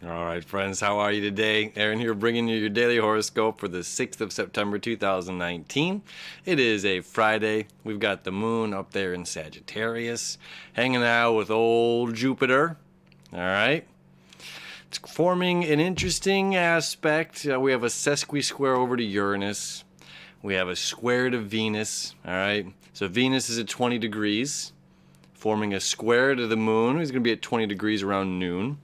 All right, friends, how are you today? Aaron here bringing you your daily horoscope for the 6th of September 2019. It is a Friday. We've got the moon up there in Sagittarius, hanging out with old Jupiter. All right. It's forming an interesting aspect. We have a sesqui-square over to Uranus. We have a square to Venus. All right. So Venus is at 20 degrees, forming a square to the moon. It's going to be at 20 degrees around noon.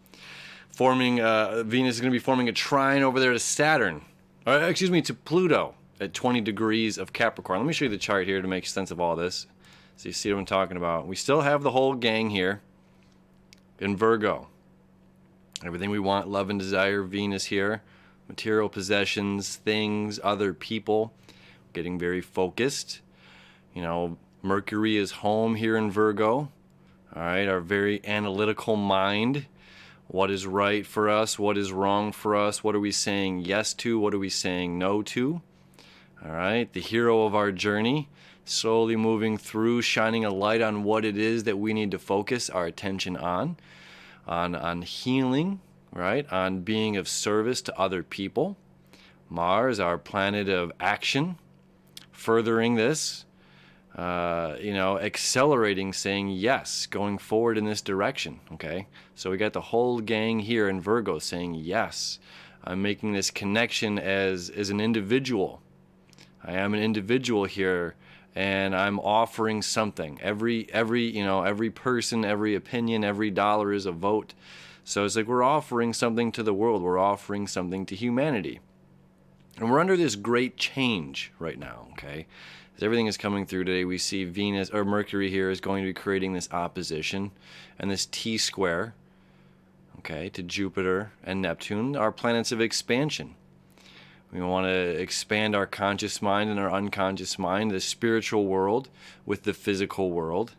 Venus is going to be forming a trine over there to Saturn, to Pluto at 20 degrees of Capricorn. Let me show you the chart here to make sense of all this, so you see what I'm talking about. We still have the whole gang here in Virgo. Everything we want, love and desire, Venus here, material possessions, things, other people, getting very focused. Mercury is home here in Virgo. All right, our very analytical mind. What is right for us? What is wrong for us? What are we saying yes to? What are we saying no to? All right, the hero of our journey, slowly moving through, shining a light on what it is that we need to focus our attention on healing, right? On being of service to other people. Mars, our planet of action, furthering this. Accelerating, saying yes, going forward in this direction, okay? So we got the whole gang here in Virgo saying yes. I'm making this connection as an individual. I am an individual here, and I'm offering something. Every person, every opinion, every dollar is a vote. So it's like we're offering something to the world. We're offering something to humanity. And we're under this great change right now, okay? As everything is coming through today, we see Venus or Mercury here is going to be creating this opposition and this T-square, okay, to Jupiter and Neptune, our planets of expansion. We want to expand our conscious mind and our unconscious mind, the spiritual world with the physical world,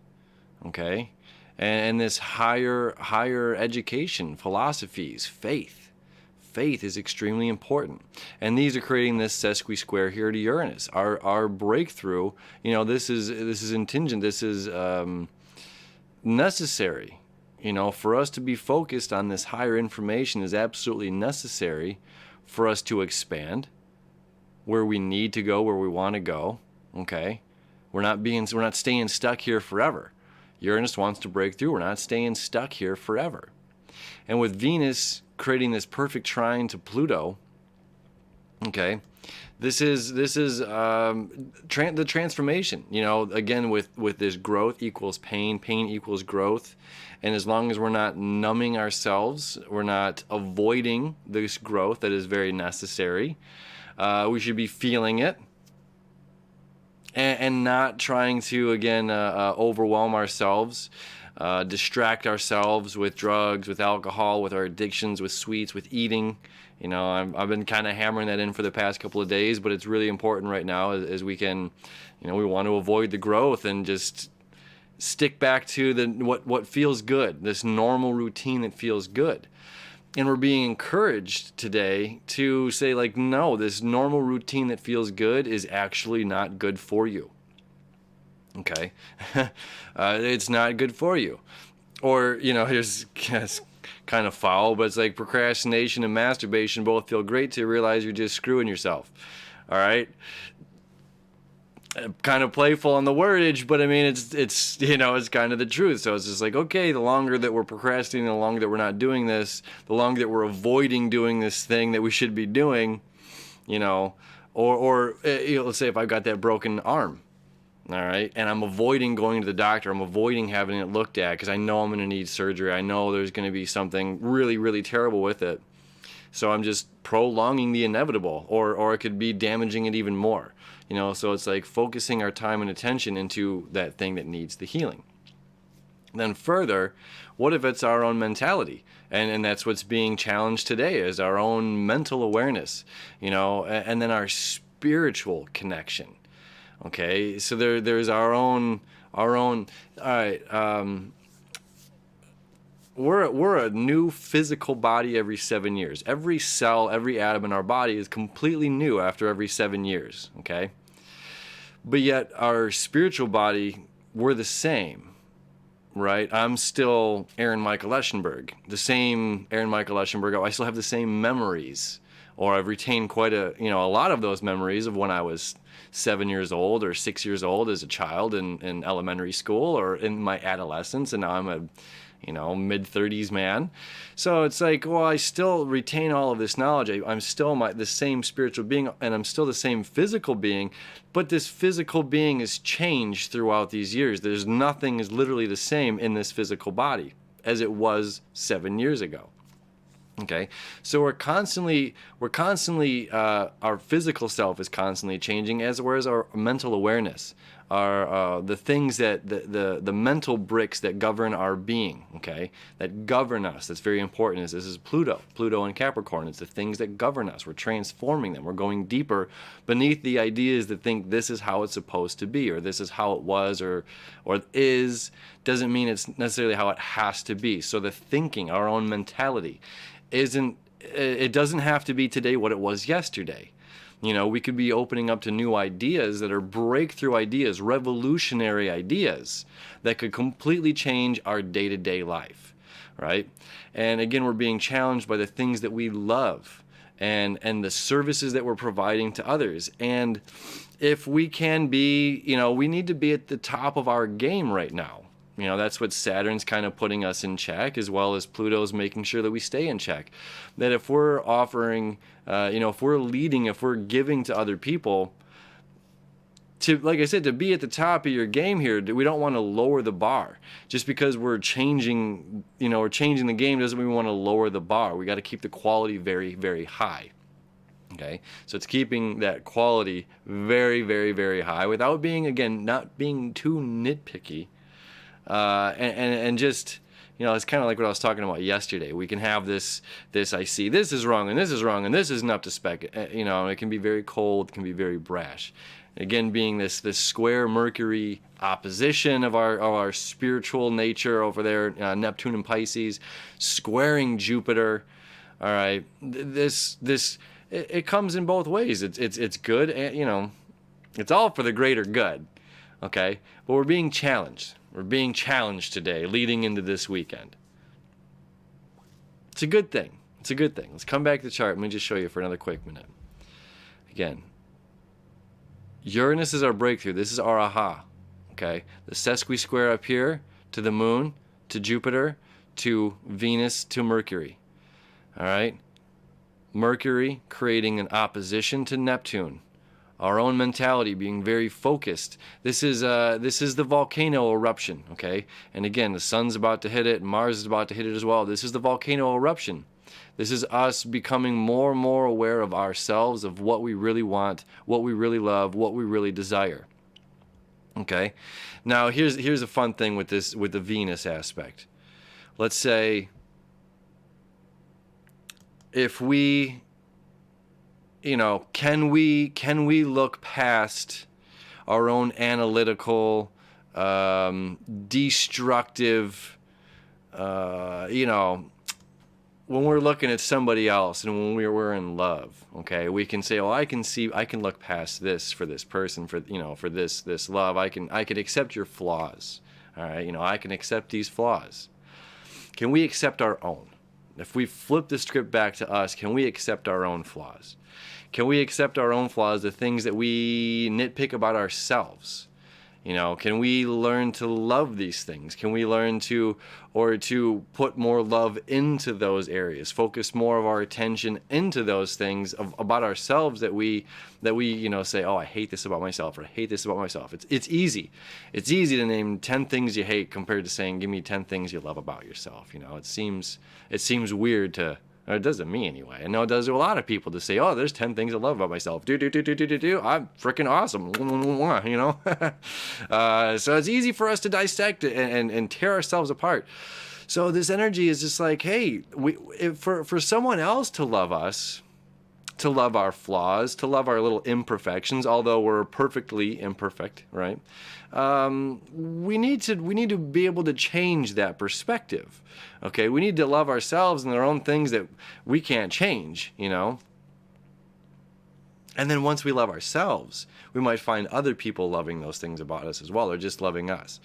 okay? And this higher education, philosophies, faith. Faith is extremely important, and these are creating this sesqui-square here to Uranus. Our breakthrough, this is contingent. This is necessary. For us to be focused on this higher information is absolutely necessary for us to expand where we need to go, where we want to go. Okay, we're not staying stuck here forever. Uranus wants to break through. We're not staying stuck here forever. And with Venus creating this perfect trine to Pluto, okay, this is the transformation. Again, with this growth equals pain equals growth, and as long as we're not numbing ourselves, we're not avoiding this growth that is very necessary. We should be feeling it. And not trying to, again, overwhelm ourselves, distract ourselves with drugs, with alcohol, with our addictions, with sweets, with eating. I've been kind of hammering that in for the past couple of days, but it's really important right now as we can, we want to avoid the growth and just stick back to what feels good, this normal routine that feels good. And we're being encouraged today to say, no, this normal routine that feels good is actually not good for you. Okay? It's not good for you. Or, here's kind of foul, but it's like procrastination and masturbation both feel great till you realize you're just screwing yourself. All right? Kind of playful on the wordage, but I mean, it's kind of the truth. So it's just like, okay, the longer that we're procrastinating, the longer that we're not doing this, the longer that we're avoiding doing this thing that we should be doing, or let's say if I've got that broken arm, all right, and I'm avoiding going to the doctor, I'm avoiding having it looked at because I know I'm going to need surgery. I know there's going to be something really, really terrible with it. So I'm just prolonging the inevitable, or it could be damaging it even more. So it's like focusing our time and attention into that thing that needs the healing. Then further, what if it's our own mentality? And that's what's being challenged today is our own mental awareness, and then our spiritual connection. Okay, so there's our own, all right, we're a new physical body every 7 years. Every cell, every atom in our body is completely new after every 7 years, okay? But yet our spiritual body, we're the same. right? I'm still Aaron Michael Eschenburg, the same Aaron Michael Eschenburg. I still have the same memories, or I've retained quite a lot of those memories of when I was 7 years old or 6 years old as a child in elementary school or in my adolescence, and now I'm a mid-30s man. So it's like, well, I still retain all of this knowledge. I'm still the same spiritual being, and I'm still the same physical being, but this physical being has changed throughout these years. There's nothing is literally the same in this physical body as it was 7 years ago. Okay, so we're constantly, our physical self is constantly changing, as well as our mental awareness, our the things that the mental bricks that govern our being. Okay, that govern us. That's very important. This is Pluto and Capricorn. It's the things that govern us. We're transforming them. We're going deeper beneath the ideas that think this is how it's supposed to be, or this is how it was, or is. Doesn't mean it's necessarily how it has to be. So the thinking, our own mentality, it doesn't have to be today what it was yesterday. We could be opening up to new ideas that are breakthrough ideas, revolutionary ideas that could completely change our day-to-day life, right? And again, we're being challenged by the things that we love and the services that we're providing to others. And if we can be, we need to be at the top of our game right now. That's what Saturn's kind of putting us in check, as well as Pluto's making sure that we stay in check. That if we're offering, if we're leading, if we're giving to other people, like I said, to be at the top of your game here, we don't want to lower the bar. Just because we're changing the game doesn't mean we want to lower the bar. We got to keep the quality very, very high. Okay, so it's keeping that quality very, very, very high without being, again, not being too nitpicky. And just, it's kind of like what I was talking about yesterday. We can have this I see this is wrong and this is wrong and this isn't up to spec. It can be very cold, it can be very brash. Again, being this square Mercury opposition of our spiritual nature over there, Neptune and Pisces, squaring Jupiter. All right, it comes in both ways. It's good, and it's all for the greater good. Okay, but we're being challenged. We're being challenged today, leading into this weekend. It's a good thing. It's a good thing. Let's come back to the chart. Let me just show you for another quick minute. Again, Uranus is our breakthrough. This is our aha. Okay, the sesqui-square up here to the moon, to Jupiter, to Venus, to Mercury. All right, Mercury creating an opposition to Neptune. Our own mentality being very focused. This is the volcano eruption, okay? And again, the sun's about to hit it, and Mars is about to hit it as well. This is the volcano eruption. This is us becoming more and more aware of ourselves, of what we really want, what we really love, what we really desire. Okay? Now, here's a fun thing with the Venus aspect. Let's say if we can we look past our own analytical, destructive, when we're looking at somebody else and when we're in love, okay, we can say, oh, I can look past this for this person, for this love. I can accept your flaws. All right, I can accept these flaws. Can we accept our own? If we flip the script back to us, can we accept our own flaws? Can we accept our own flaws, the things that we nitpick about ourselves? Can we learn to love these things? Can we learn to put more love into those areas, focus more of our attention into those things about ourselves that we say, oh, I hate this about myself, or I hate this about myself. It's easy. It's easy to name 10 things you hate compared to saying, give me 10 things you love about yourself. It seems weird to, or it does to me anyway. I know it does to a lot of people to say, oh, there's 10 things I love about myself. I'm freaking awesome. So it's easy for us to dissect and tear ourselves apart. So this energy is just like, hey, for someone else to love us, to love our flaws, to love our little imperfections, although we're perfectly imperfect, right? We need to be able to change that perspective. Okay, we need to love ourselves and our own things that we can't change. And then once we love ourselves, we might find other people loving those things about us as well, or just loving us.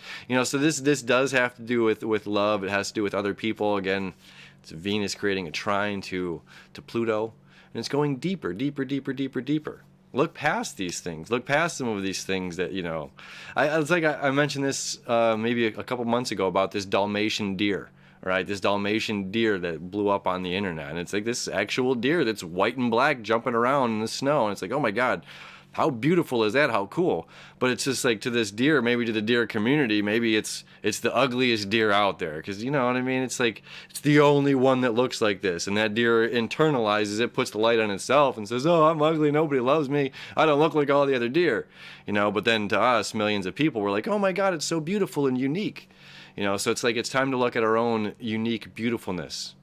So this does have to do with love. It has to do with other people. Again, it's Venus creating a trine to Pluto, and it's going deeper, deeper, deeper, deeper, deeper. Look past these things. Look past some of these things that, it's like I mentioned this maybe a couple months ago about this Dalmatian deer. Right, this Dalmatian deer that blew up on the internet, and it's like this actual deer that's white and black jumping around in the snow, and it's like, oh my God, how beautiful is that? How cool! But it's just like, to this deer, maybe to the deer community, maybe it's the ugliest deer out there, because you know what I mean. It's like, it's the only one that looks like this, and that deer internalizes it, puts the light on itself, and says, oh, I'm ugly, nobody loves me, I don't look like all the other deer, But then to us, millions of people, we're like, oh my God, it's so beautiful and unique. So it's like, it's time to look at our own unique beautifulness.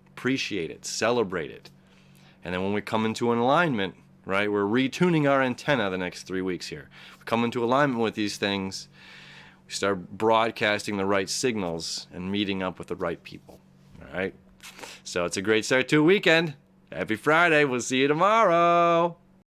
Appreciate it, celebrate it. And then when we come into an alignment, right, we're retuning our antenna the next 3 weeks here. We come into alignment with these things, we start broadcasting the right signals and meeting up with the right people. All right? So it's a great start to a weekend. Happy Friday. We'll see you tomorrow.